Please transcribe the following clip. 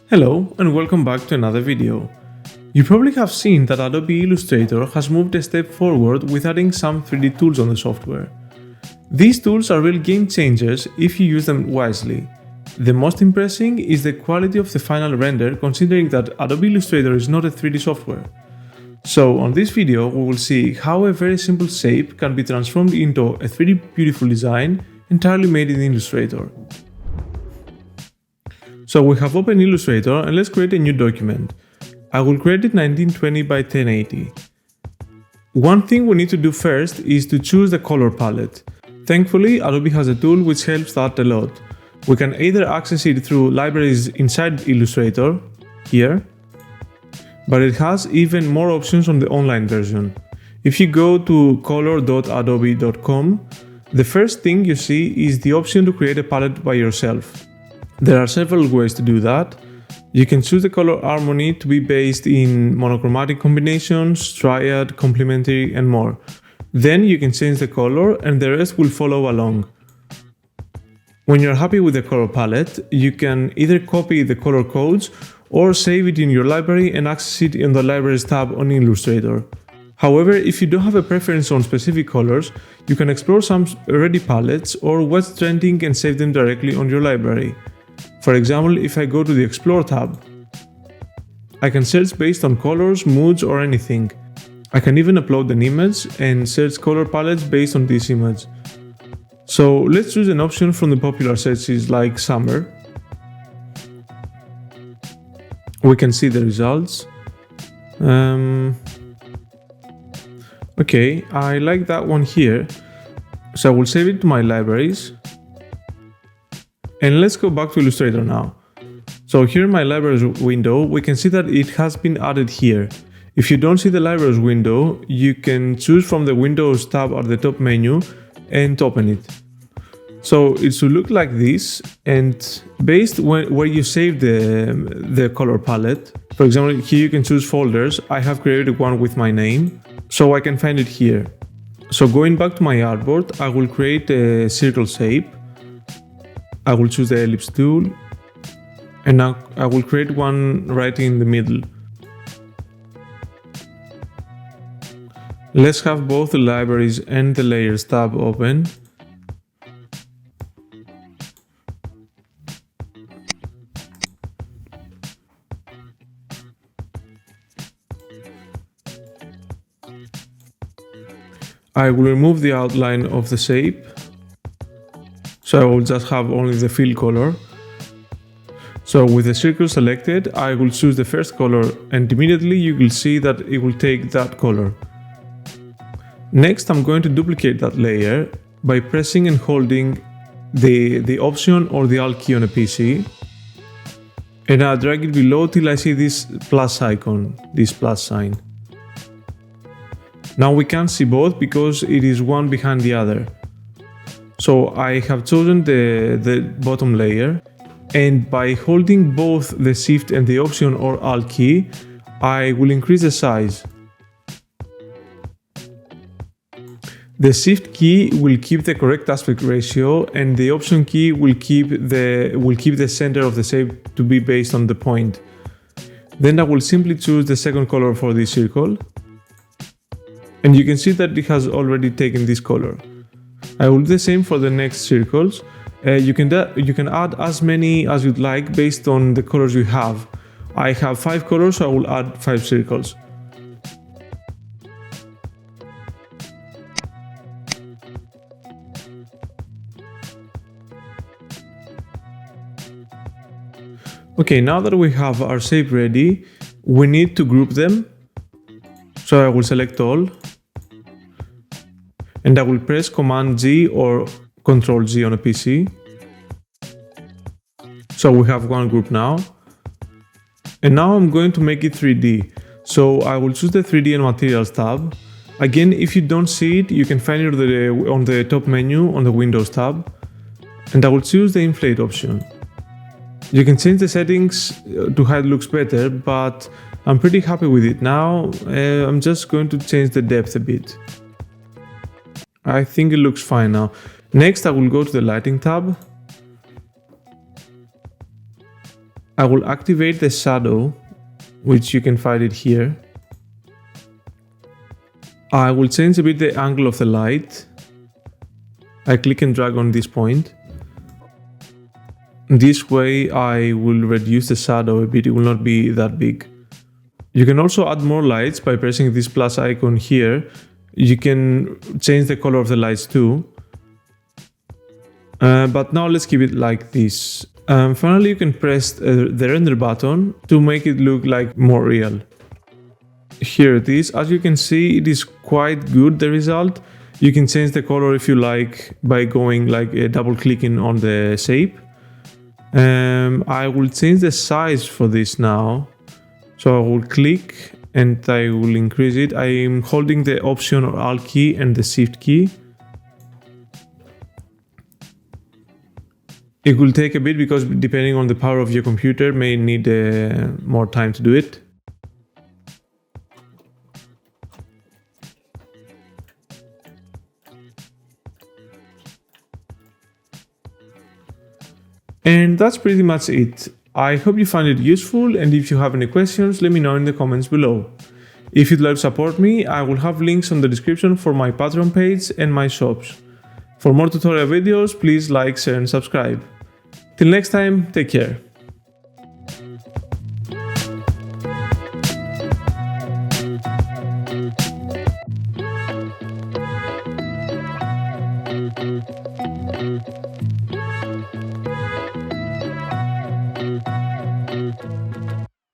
Hello and welcome back to another video. You probably have seen that Adobe Illustrator has moved a step forward with adding some 3D tools on the software. These tools are real game changers if you use them wisely. The most impressive is the quality of the final render, considering that Adobe Illustrator is not a 3D software. So on this video we will see how a very simple shape can be transformed into a 3D beautiful design entirely made in Illustrator. So we have opened Illustrator and let's create a new document. I will create it 1920 by 1080. One thing we need to do first is to choose the color palette. Thankfully, Adobe has a tool which helps that a lot. We can either access it through libraries inside Illustrator, here, but it has even more options on the online version. If you go to color.adobe.com, the first thing you see is the option to create a palette by yourself. There are several ways to do that. You can choose the color harmony to be based in monochromatic combinations, triad, complementary, and more. Then you can change the color and the rest will follow along. When you're happy with the color palette, you can either copy the color codes or save it in your library and access it in the Libraries tab on Illustrator. However, if you don't have a preference on specific colors, you can explore some ready palettes or what's trending and save them directly on your library. For example, if I go to the Explore tab, I can search based on colors, moods, or anything. I can even upload an image and search color palettes based on this image. So let's choose an option from the popular searches like summer. We can see the results. Okay, I like that one here, so I will save it to my libraries. And let's go back to Illustrator now. So here in my libraries window, we can see that it has been added here. If you don't see the libraries window, you can choose from the Windows tab at the top menu and open it. So it should look like this, and based where you save the color palette, for example, here you can choose folders. I have created one with my name, so I can find it here. So going back to my artboard, I will create a circle shape. I will choose the ellipse tool, and now I will create one right in the middle. Let's have both the libraries and the layers tab open. I will remove the outline of the shape, so I will just have only the fill color. So with the circle selected, I will choose the first color and immediately you will see that it will take that color. Next, I'm going to duplicate that layer by pressing and holding the Option or the Alt key on a PC, and I'll drag it below till I see this plus icon, this plus sign. Now we can't see both because it is one behind the other. So I have chosen the bottom layer, and by holding both the Shift and the Option or Alt key, I will increase the size. The Shift key will keep the correct aspect ratio, and the Option key will keep the center of the shape to be based on the point. Then I will simply choose the second color for this circle, and you can see that it has already taken this color. I will do the same for the next circles. You can add as many as you'd like based on the colors you have. I have 5 colors, so I will add 5 circles. Okay, now that we have our shape ready, we need to group them. So I will select all, and I will press Command G or Control G on a PC. So we have one group now. And now I'm going to make it 3D. So I will choose the 3D and Materials tab. Again, if you don't see it, you can find it on the top menu on the Windows tab. And I will choose the Inflate option. You can change the settings to how it looks better, but I'm pretty happy with it now. I'm just going to change the depth a bit. I think it looks fine now. Next, I will go to the Lighting tab. I will activate the shadow, which you can find it here. I will change a bit the angle of the light. I click and drag on this point. This way I will reduce the shadow a bit, it will not be that big. You can also add more lights by pressing this plus icon here. You can change the color of the lights too. But now let's keep it like this. Finally, you can press the render button to make it look like more real. Here it is. As you can see, it is quite good, the result. You can change the color if you like by going like double clicking on the shape. I will change the size for this now. So I will click and I will increase it. I am holding the Option or Alt key and the Shift key. It will take a bit because depending on the power of your computer may need more time to do it. And that's pretty much it. I hope you found it useful, and if you have any questions, let me know in the comments below. If you'd like to support me, I will have links on the description for my Patreon page and my shops. For more tutorial videos, please like, share and subscribe. Till next time, take care.